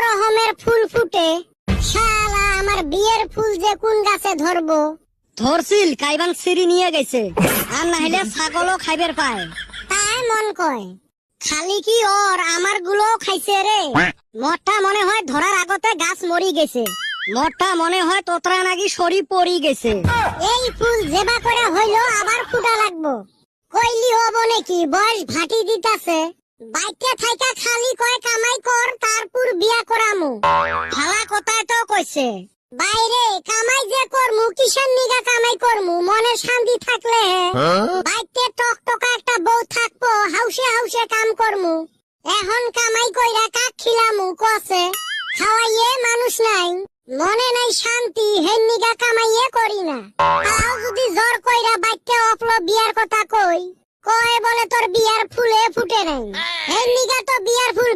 রকমের ফুল ফুটে, শালা আমার বিয়ের ফুল যে কোন গাছে ধরবো। ধরছিল কাইবান সিঁড়ি নিয়ে গেছে, আর নাহলে ছাগলও খাইবার পায়। তাই মন কয়, খালি কি ওর আমার গুলো খাইছে রে। মরটা মনে হয় ধরার আগতে গাছ মরি গেছে, মরটা মনে হয় তোতরা নাকি সরি পড়ি গেছে। এই ফুল জেবা করে হইলো আবার ফুটা লাগবো। কইলি হবো নাকি, বয়স ভাটি দিতাছে। বাইতে থাইকা খালি কয় কামাই কর, তারপর বিয়া করামু। ভালা কথাই তো কইছে। বাইরে কামাই যে করমু, কিসের নিগা কামাই করমু, মনে শান্তি থাকলে বাইতে টকটকা একটা বউ থাকবো, হাউসে হাউসে কাম করমু। এখন কামাই কইরা কাক খিলামু কসে, খাওয়াইয়ে মানুষ নাই, মনে নাই শান্তি, হেন নিগা কামাইয়ে করি না। তাও যদি জোর কইরা বাইতে অপলো বিয়ার কথা কই, কয় বলে তোর বিয়ার ফুলে ফুটে নাই, হেন নিগা তো বিয়ার ফুল